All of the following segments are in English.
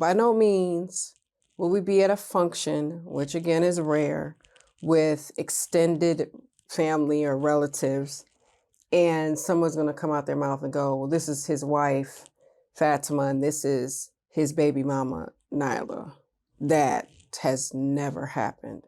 by no means will we be at a function, which again is rare, with extended family or relatives, and someone's going to come out their mouth and go, well, this is his wife, Fatimah, and this is his baby mama, Nyla. That has never happened.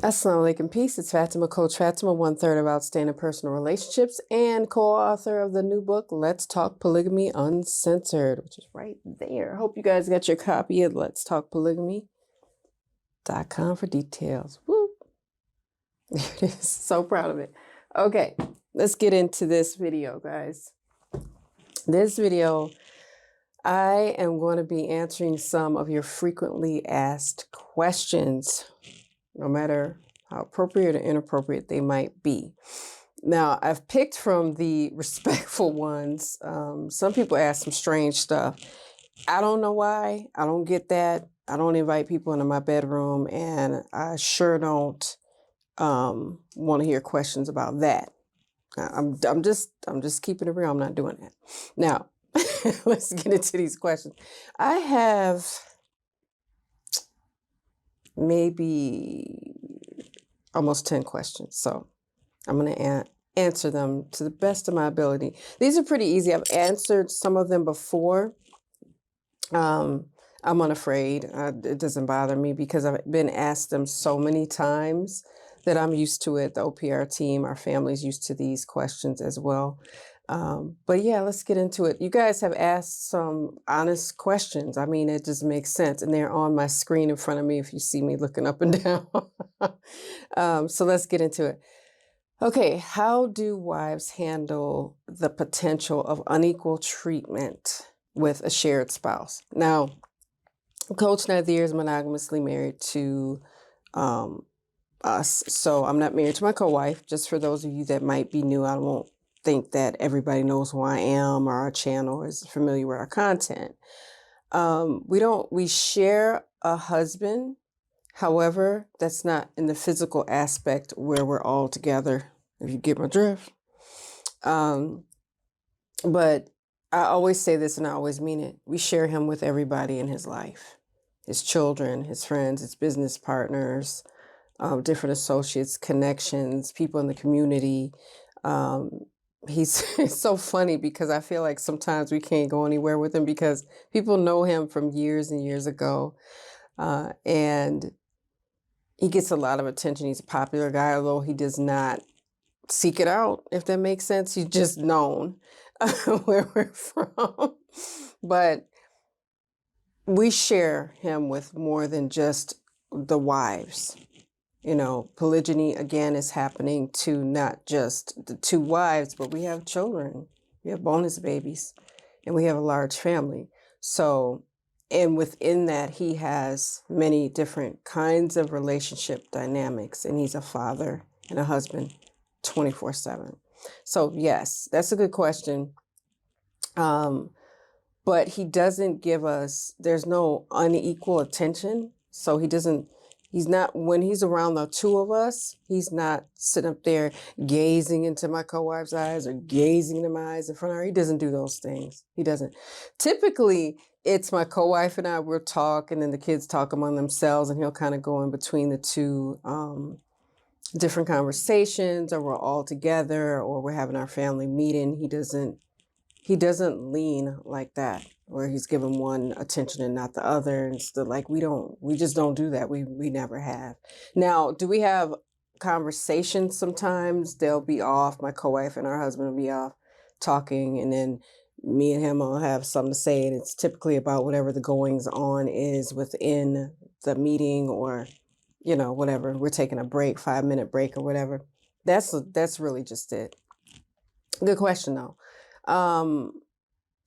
Assalamu alaikum, peace. It's Fatimah, Coach Fatimah, 1/3 of Outstanding Personal Relationships and co-author of the new book, Let's Talk Polygamy Uncensored, which is right there. Hope you guys got your copy at letstalkpolygamy.com for details. Woo! There it is. So proud of it. Okay, let's get into this video, guys. This video, I am going to be answering some of your frequently asked questions, no matter how appropriate or inappropriate they might be. Now, I've picked from the respectful ones. Some people ask some strange stuff. I don't know why. I don't get that. I don't invite people into my bedroom, and I sure don't want to hear questions about that. I'm just keeping it real. I'm not doing that. Now, let's get into these questions. I have maybe almost 10 questions. So I'm going to answer them to the best of my ability. These are pretty easy. I've answered some of them before. I'm unafraid. It doesn't bother me because I've been asked them so many times that I'm used to it. The OPR team, our family's used to these questions as well. But yeah, let's get into it. You guys have asked some honest questions. I mean, it just makes sense. And they're on my screen in front of me if you see me looking up and down. So let's get into it. Okay, how do wives handle the potential of unequal treatment with a shared spouse? Now, Coach Nazir is monogamously married to us. So I'm not married to my co-wife. Just for those of you that might be new, I won't think that everybody knows who I am or our channel is familiar with our content. We share a husband. However, that's not in the physical aspect where we're all together, if you get my drift. But I always say this and I always mean it. We share him with everybody in his life, his children, his friends, his business partners, different associates, connections, people in the community. It's so funny because I feel like sometimes we can't go anywhere with him because people know him from years and years ago. And he gets a lot of attention. He's a popular guy, although he does not seek it out, if that makes sense. He's just known where we're from. But we share him with more than just the wives. You know, polygyny, again, is happening to not just the two wives, but we have children. We have bonus babies, and we have a large family. So, and within that, he has many different kinds of relationship dynamics, and he's a father and a husband 24/7. So, yes, that's a good question. But he doesn't give us, there's no unequal attention. So he's not, when he's around the two of us, he's not sitting up there gazing into my co-wife's eyes or gazing into my eyes in front of her. He doesn't do those things. He doesn't. Typically, it's my co-wife and I will talk, and then the kids talk among themselves, and he'll kind of go in between the two different conversations, or we're all together, or we're having our family meeting. He doesn't lean like that, where he's giving one attention and not the other. And still, like, we just don't do that. We never have. Now, do we have conversations sometimes? They'll be off. My co-wife and our husband will be off talking, and then me and him will have something to say, and it's typically about whatever the goings on is within the meeting, or, you know, whatever. We're taking a break, 5-minute break or whatever. That's really just it. Good question though.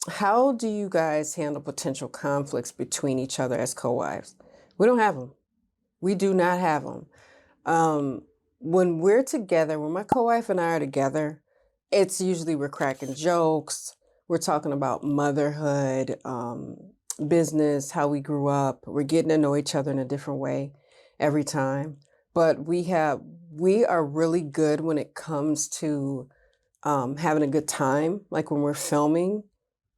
How do you guys handle potential conflicts between each other as co-wives? We don't have them. We do not have them. When we're together, when my co-wife and I are together, it's usually we're cracking jokes. We're talking about motherhood, business, how we grew up. We're getting to know each other in a different way every time. But we are really good when it comes to having a good time. Like when we're filming,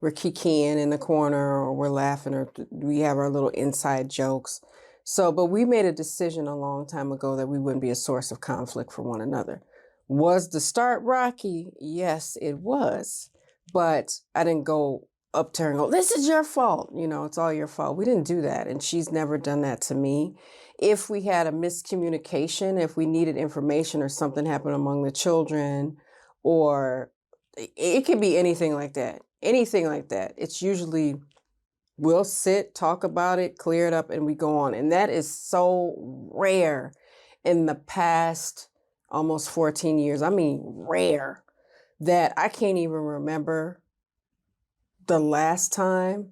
we're kikiing in the corner or we're laughing or we have our little inside jokes. So, but we made a decision a long time ago that we wouldn't be a source of conflict for one another. Was the start rocky? Yes, it was. But I didn't go up to her and go, this is your fault. You know, it's all your fault. We didn't do that. And she's never done that to me. If we had a miscommunication, if we needed information or something happened among the children, or it could be anything like that. Anything like that. It's usually we'll sit, talk about it, clear it up, and we go on. And that is so rare in the past almost 14 years. I mean, rare that I can't even remember the last time.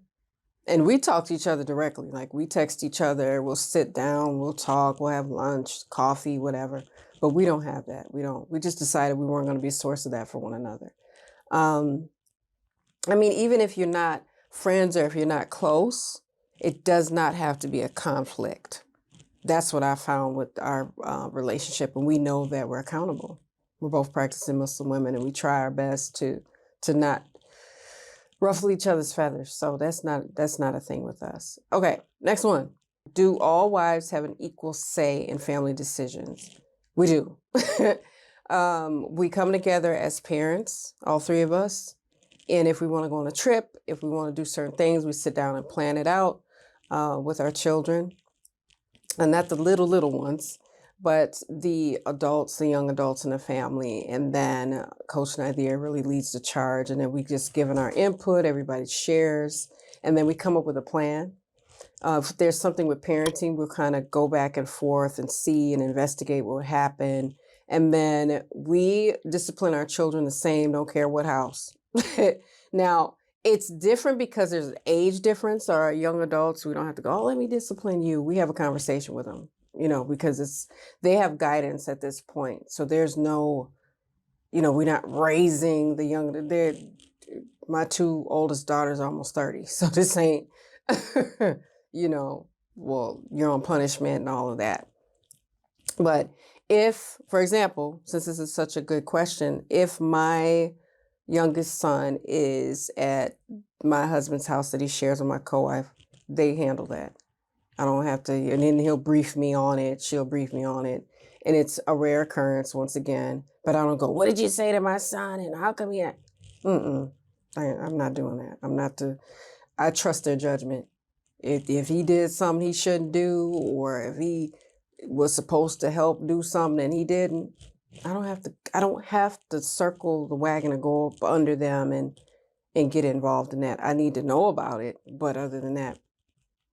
And we talk to each other directly. Like we text each other, we'll sit down, we'll talk, we'll have lunch, coffee, whatever. But we don't have that. We just decided we weren't going to be a source of that for one another. I mean, even if you're not friends or if you're not close, it does not have to be a conflict. That's what I found with our relationship, and we know that we're accountable. We're both practicing Muslim women, and we try our best to not ruffle each other's feathers. So that's not a thing with us. Okay, next one. Do all wives have an equal say in family decisions? We do. We come together as parents, all three of us. And if we want to go on a trip, if we want to do certain things, we sit down and plan it out with our children. And not the little ones, but the adults, the young adults in the family. And then Coach Nazir really leads the charge. And then we just given our input, everybody shares, and then we come up with a plan. If there's something with parenting, we'll kind of go back and forth and see and investigate what would happen. And then we discipline our children the same, don't care what house. Now, it's different because there's an age difference. Our young adults, we don't have to go, oh, let me discipline you. We have a conversation with them, you know, because they have guidance at this point. So there's no, you know, we're not raising the young, my two oldest daughters are almost 30. So this ain't, you know, well, you're on punishment and all of that. But if, for example, since this is such a good question, if my youngest son is at my husband's house that he shares with my co-wife, they handle that. I don't have to, and then he'll brief me on it. She'll brief me on it. And it's a rare occurrence once again, but I don't go, what did you say to my son? And how come he, I'm not doing that. I trust their judgment. If he did something he shouldn't do, or if he was supposed to help do something and he didn't, I don't have to circle the wagon and go up under them and get involved in that. I need to know about it, but other than that,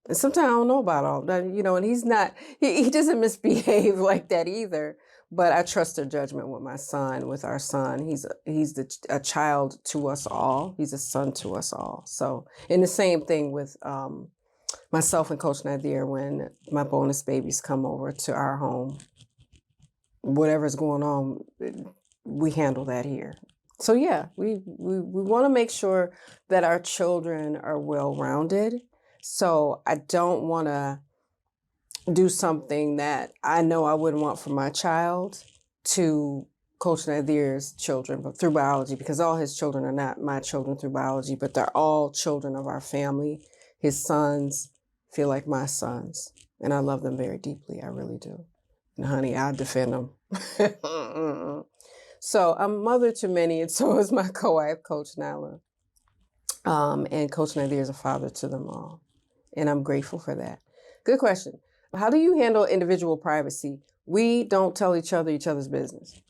and sometimes I don't know about all that, you know, and he doesn't misbehave like that either, but I trust their judgment with my son, with our son. He's a child to us all. He's a son to us all. So, and the same thing with myself and Coach Nazir when my bonus babies come over to our home. Whatever's going on, we handle that here. So yeah, we want to make sure that our children are well-rounded. So I don't want to do something that I know I wouldn't want for my child to Coach Nazir's children, but through biology, because all his children are not my children through biology, but they're all children of our family. His sons feel like my sons, and I love them very deeply. I really do. And honey, I defend them. So I'm a mother to many, and so is my co-wife, Coach Nyla. And Coach Nazir is a father to them all. And I'm grateful for that. Good question. How do you handle individual privacy? We don't tell each other's business.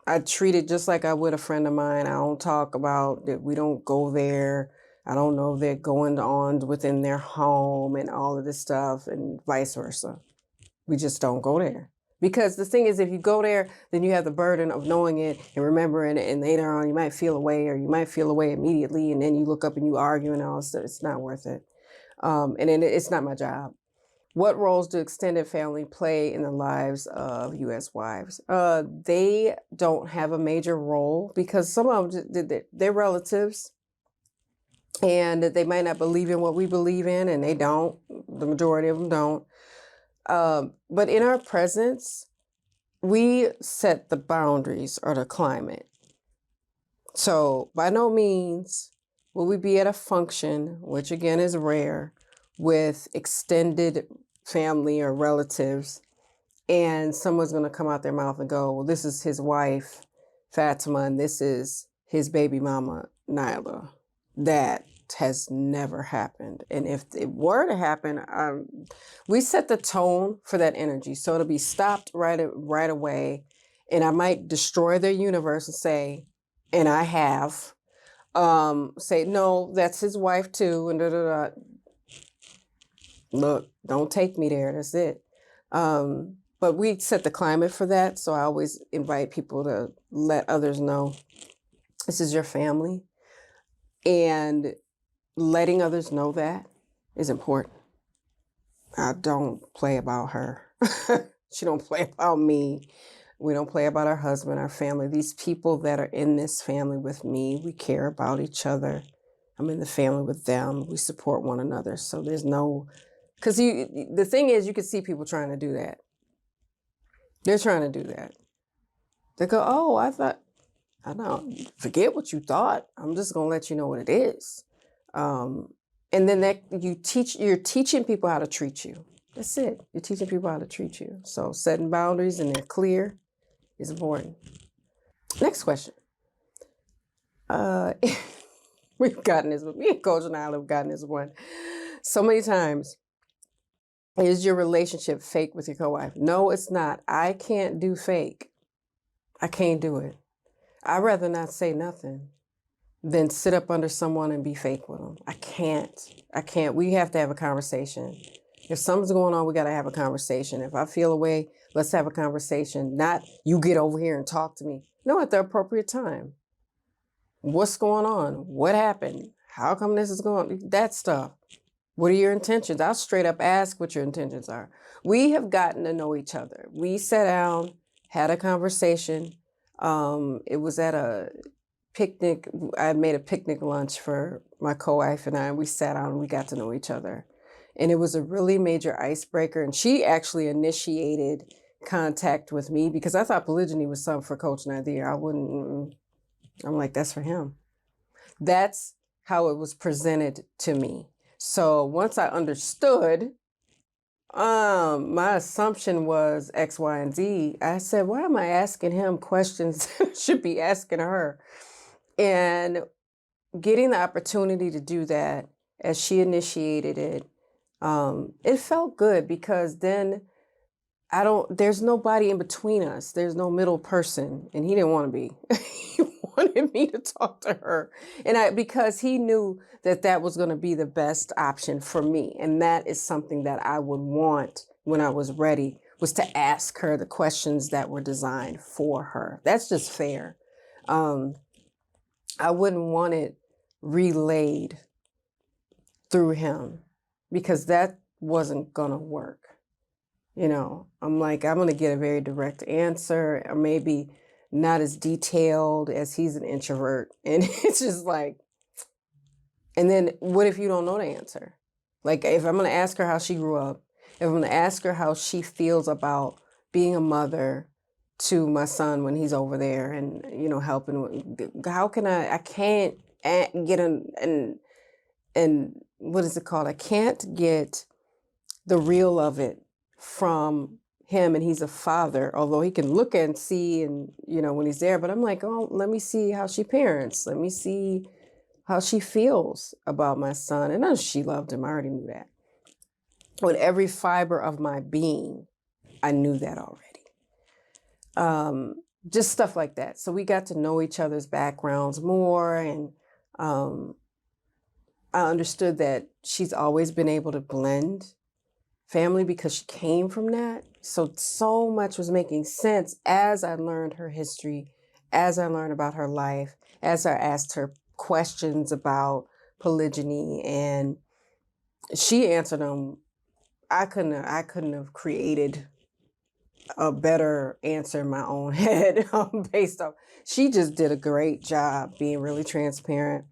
I treat it just like I would a friend of mine. I don't talk about that. We don't go there. I don't know if they're going on within their home and all of this stuff and vice versa. We just don't go there. Because the thing is, if you go there, then you have the burden of knowing it and remembering it, and later on you might feel away, or you might feel away immediately, and then you look up and you argue and all stuff. It's not worth it. And then it's not my job. What roles do extended family play in the lives of U.S. wives? They don't have a major role because some of them, they're relatives, and they might not believe in what we believe in, and they don't. The majority of them don't. But in our presence, we set the boundaries or the climate. So by no means will we be at a function, which again is rare, with extended family or relatives, and someone's going to come out their mouth and go, well, this is his wife, Fatimah, and this is his baby mama, Nyla. That has never happened. And if it were to happen, we set the tone for that energy. So it'll be stopped right away. And I might destroy their universe and say, and I have, say, no, that's his wife too, and da-da-da. Look, don't take me there. That's it. But we set the climate for that. So I always invite people to let others know this is your family. And letting others know that is important. I don't play about her. She don't play about me. We don't play about our husband, our family. These people that are in this family with me, we care about each other. I'm in the family with them. We support one another. So there's no... Because the thing is, you can see people trying to do that. They're trying to do that. They go, oh, I don't, forget what you thought. I'm just going to let you know what it is. And then you're teaching people how to treat you. That's it. You're teaching people how to treat you. So setting boundaries and they're clear is important. Next question. We've gotten this one. Me and Coach Nyla have gotten this one so many times. Is your relationship fake with your co-wife? No, it's not. I can't do fake. I can't do it. I'd rather not say nothing than sit up under someone and be fake with them. I can't. We have to have a conversation. If something's going on, we got to have a conversation. If I feel away, let's have a conversation. Not you get over here and talk to me. No, at the appropriate time. What's going on? What happened? How come this is going on? That stuff. What are your intentions? I'll straight up ask what your intentions are. We have gotten to know each other. We sat down, had a conversation. It was at a picnic. I had made a picnic lunch for my co-wife and I, and we sat down and we got to know each other. And it was a really major icebreaker. And she actually initiated contact with me because I thought polygyny was something for Coach Nazir. I'm like, that's for him. That's how it was presented to me. So once I understood, my assumption was X, Y, and Z. I said, why am I asking him questions I should be asking her? And getting the opportunity to do that as she initiated it, it felt good because then there's nobody in between us. There's no middle person. And he didn't want to be. He wanted me to talk to her. And because he knew that was going to be the best option for me. And that is something that I would want when I was ready, was to ask her the questions that were designed for her. That's just fair. I wouldn't want it relayed through him because that wasn't going to work. You know, I'm like, I'm going to get a very direct answer, or maybe not as detailed as he's an introvert. And it's just like, and then what if you don't know the answer? Like, if I'm going to ask her how she grew up, if I'm going to ask her how she feels about being a mother to my son when he's over there and, you know, helping, how can I can't get and what is it called? I can't get the real of it from him, and he's a father, although he can look and see and, you know, when he's there, but I'm like, oh, let me see how she parents. Let me see how she feels about my son. And I know she loved him. I already knew that. With every fiber of my being, I knew that already. Just stuff like that. So we got to know each other's backgrounds more, and I understood that she's always been able to blend family because she came from that. So much was making sense as I learned her history, as I learned about her life, as I asked her questions about polygyny, and she answered them. I couldn't have created a better answer in my own head based off. She just did a great job being really transparent,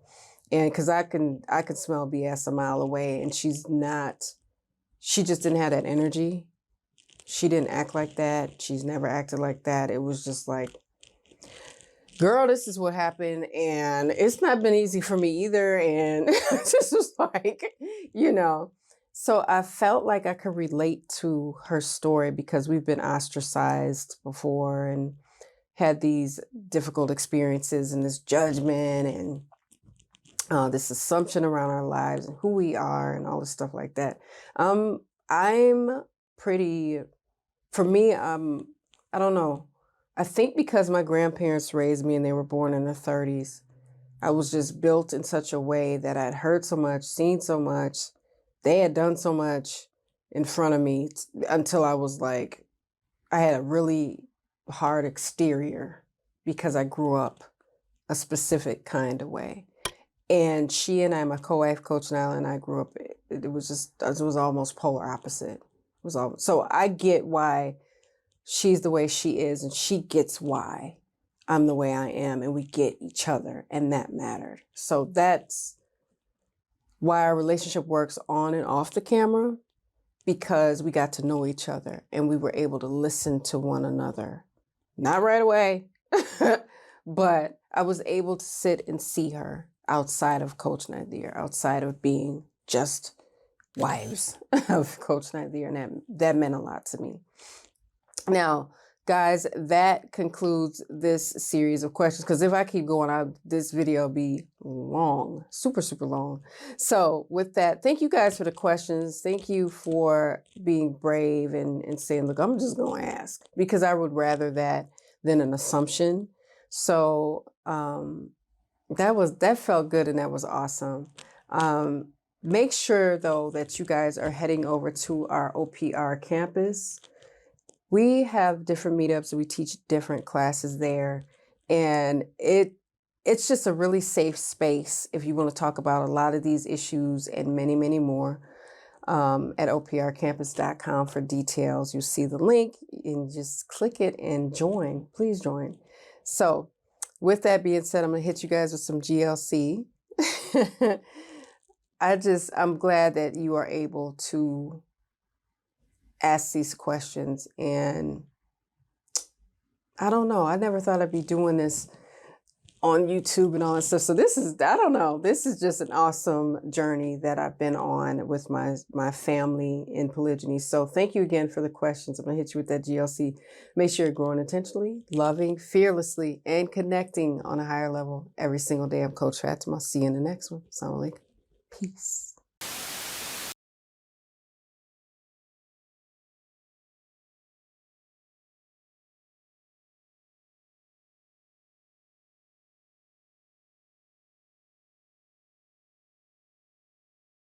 and because I can smell BS a mile away, and she just didn't have that energy. She didn't act like that. She's never acted like that. It was just like, girl, this is what happened, and it's not been easy for me either. And this was like, you know. So I felt like I could relate to her story because we've been ostracized before and had these difficult experiences and this judgment and this assumption around our lives and who we are and all this stuff like that. I'm pretty, for me, I don't know. I think because my grandparents raised me and they were born in the 30s, I was just built in such a way that I'd heard so much, seen so much. They had done so much in front of me until I was like, I had a really hard exterior because I grew up a specific kind of way. And she and I, my co-wife, Coach Nyla, and I grew up, it was almost polar opposite. So I get why she's the way she is, and she gets why I'm the way I am, and we get each other, and that mattered. So that's why our relationship works on and off the camera, because we got to know each other and we were able to listen to one another. Not right away, but I was able to sit and see her outside of Coach Nazir, outside of being just wives of Coach Nazir, and that meant a lot to me. Now, guys, that concludes this series of questions, because if I keep going, this video will be long, super, super long. So with that, thank you guys for the questions. Thank you for being brave and saying, look, I'm just going to ask, because I would rather that than an assumption. So that felt good, and that was awesome. Make sure, though, that you guys are heading over to our OPR campus. We have different meetups, we teach different classes there, and it's just a really safe space if you want to talk about a lot of these issues and many, many more. At oprcampus.com for details. You see the link and just click it and join. Please join. So with that being said, I'm going to hit you guys with some GLC. I'm glad that you are able to ask these questions, and I don't know, I never thought I'd be doing this on YouTube and all that stuff. So this is just an awesome journey that I've been on with my family in polygyny. So thank you again for the questions. I'm gonna hit you with that GLC. Make sure you're growing intentionally, loving fearlessly, and connecting on a higher level every single day. I'm Coach Fatimah. See you in the next one. Assalamu alaikum. Peace.